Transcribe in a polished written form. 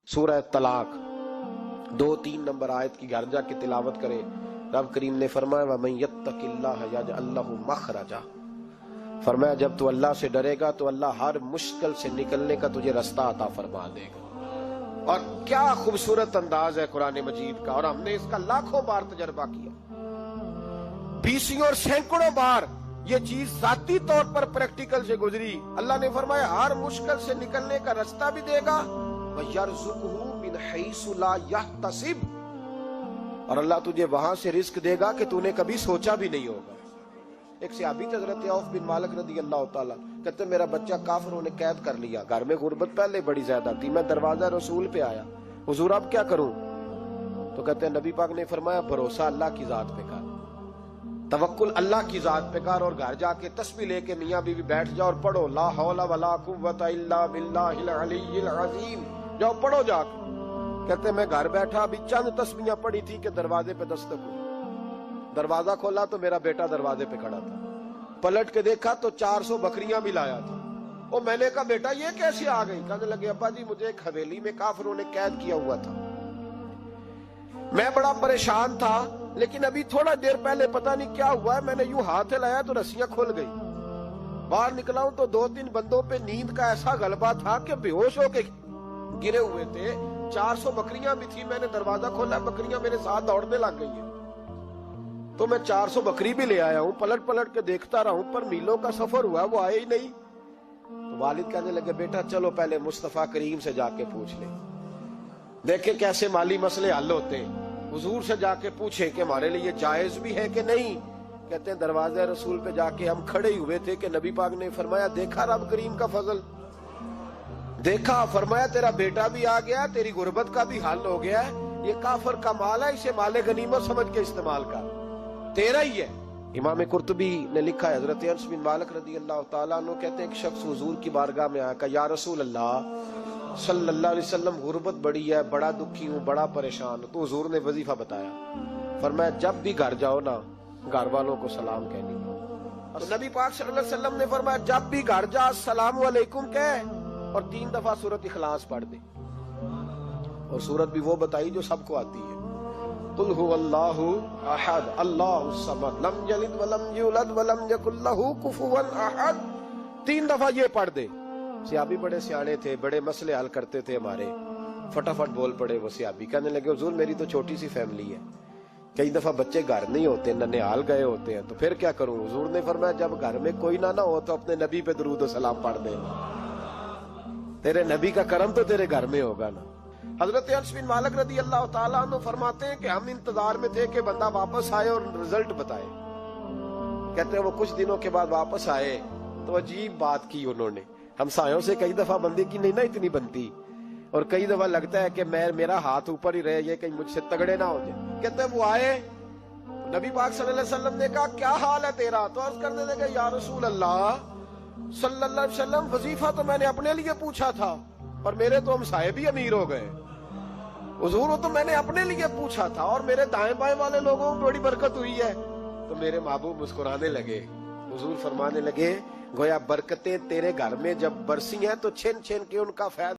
سورہ طلاق 2-3 نمبر آیت کی گھر جا کے تلاوت کرے. رب کریم نے فرمایا وَمَن يَتَّقِ اللَّهَ يَجْعَل لَّهُ مَخْرَجًا، فرمایا جب تو اللہ سے ڈرے گا تو اللہ ہر مشکل سے نکلنے کا تجھے رستہ عطا فرما دے گا. اور کیا خوبصورت انداز ہے قرآن مجید کا، اور ہم نے اس کا لاکھوں بار تجربہ کیا، بیسوں اور سینکڑوں بار یہ چیز ذاتی طور پر پریکٹیکل سے گزری. اللہ نے فرمایا ہر مشکل سے نکلنے کا رستہ بھی دے گا وَيَرْزُقُهُ مِنْ حَيْثُ لَا يَحْتَسِبُ، اور اللہ تجھے وہاں سے رزق دے گا کہ تو نے کبھی سوچا بھی نہیں ہوگا. ایک صحابی تھے حضرت عوف بن مالک رضی اللہ تعالیٰ، کہتے میرا بچہ کافروں نے قید کر لیا، گھر میں غربت پہلے بڑی زیادہ تھی، میں دروازہ رسول پہ آیا، حضور اب کیا کروں؟ تو کہتے ہیں نبی پاک نے فرمایا بھروسہ اللہ کی ذات پہ کر، توکل اللہ کی ذات پہ کر، اور گھر جا کے تسبیح لے کے میاں بیوی بیٹھ جاؤ اور پڑھو لا حول ولا قوت الا باللہ العلی العظیم، جاؤ پڑھو جا کے. کہتے میں گھر بیٹھا ابھی چند تسبیحاں پڑھی تھی کہ دروازے پہ دستک ہوئی، دروازہ کھولا تو میرا بیٹا دروازے پہ کھڑا تھا، پلٹ کے دیکھا تو 400 بکریاں بھی لایا تھا. اور میں نے کہا بیٹا یہ کیسے آ گئی؟ کہنے لگے ابا جی مجھے ایک حویلی میں کافروں نے قید کیا ہوا تھا، میں بڑا پریشان تھا، لیکن ابھی تھوڑا دیر پہلے پتہ نہیں کیا ہوا ہے، میں نے یوں ہاتھ ہلایا تو رسیاں کھل گئی، باہر نکلا ہوں تو 2-3 بندوں پہ نیند کا ایسا غلبہ تھا کہ بے ہوش ہو کے گرے ہوئے تھے. 400 بکریاں بھی تھی، میں نے دروازہ کھولا، بکریاں میرے ساتھ دوڑنے لگ گئی ہیں، تو میں 400 بکری بھی لے آیا ہوں، پلٹ پلٹ کے دیکھتا رہا ہوں، پر میلوں کا سفر ہوا وہ آئے ہی نہیں. تو والد کہنے لگے بیٹا چلو پہلے مصطفیٰ کریم سے جا کے پوچھ لیں، دیکھیں کیسے مالی مسئلے حل ہوتے ہیں، حضور سے جا کے پوچھیں کہ ہمارے لیے جائز بھی ہے کہ نہیں. کہتے ہیں دروازے رسول پہ جا کے ہم کھڑے ہوئے تھے کہ نبی پاک نے فرمایا دیکھا رب کریم کا فضل، دیکھا، فرمایا تیرا بیٹا بھی آ گیا، تیری غربت کا بھی حل ہو گیا ہے، یہ کافر کا مال ہے، اسے مال غنیمت سمجھ کے استعمال کر، تیرا ہی ہے. امام قرطبی نے لکھا ہے حضرت انس بن مالک رضی اللہ تعالیٰ عنہ کہتے ہیں ایک شخص حضور کی بارگاہ میں آیا، کہا یا رسول اللہ صلی اللہ علیہ وسلم غربت بڑی ہے، بڑا دکھی ہوں، بڑا پریشان ہوں. تو حضور نے وظیفہ بتایا، فرمایا جب بھی گھر جاؤ نا گھر والوں کو سلام کہنی. تو نبی پاک صلی اللہ علیہ وسلم نے فرمایا جب بھی گھر جا السلام علیکم کہہ اور 3 دفعہ سورۃ اخلاص پڑھ دے، اور سورت بھی وہ بتائی جو سب کو آتی ہے، قل هو اللہ احد اللہ الصمد لم یلد ولم یولد ولم یکن لہ کفوا احد. 3 دفعہ یہ پڑھ دے. صحابی بڑے سیانے تھے، بڑے مسئلے حل کرتے تھے ہمارے، فٹافٹ بول پڑے وہ صحابی، کہنے لگے حضور میری تو چھوٹی سی فیملی ہے، کئی دفعہ بچے گھر نہیں ہوتے، ننھیال گئے ہوتے ہیں، تو پھر کیا کروں؟ حضور نے فرمایا جب گھر میں کوئی نہ ہو تو اپنے نبی پہ درود و سلام پڑھ دے، تیرے نبی کا کرم تو تیرے گھر میں ہوگا نا. حضرت انس بن مالک رضی اللہ تعالیٰ عنہ فرماتے ہیں کہ ہم انتظار میں تھے کہ بندہ واپس آئے اور رزلٹ بتائے. کہتے ہیں وہ کچھ دنوں کے بعد واپس آئے تو عجیب بات کی انہوں نے. ہمسایوں سے کئی دفعہ بندے کی نہیں نا اتنی بنتی، اور کئی دفعہ لگتا ہے کہ میرا ہاتھ اوپر ہی رہے، یہ کہیں مجھ سے تگڑے نہ ہو جائے. کہتے ہیں وہ آئے، نبی پاک صلی اللہ علیہ وسلم نے کہا کیا حال ہے تیرا؟ تو عرض کرنے لگے یا رسول اللہ صلی اللہ علیہ وسلم وظیفہ تو میں نے اپنے لیے پوچھا تھا، اور میرے تو ہمسائے بھی امیر ہو گئے. حضور وہ تو میں نے اپنے لیے پوچھا تھا، اور میرے دائیں بائیں والے لوگوں کو بڑی برکت ہوئی ہے. تو میرے محبوب مسکرانے لگے. حضور فرمانے لگے گویا برکتیں تیرے گھر میں جب برسی ہیں تو چھن چھن کے ان کا فیض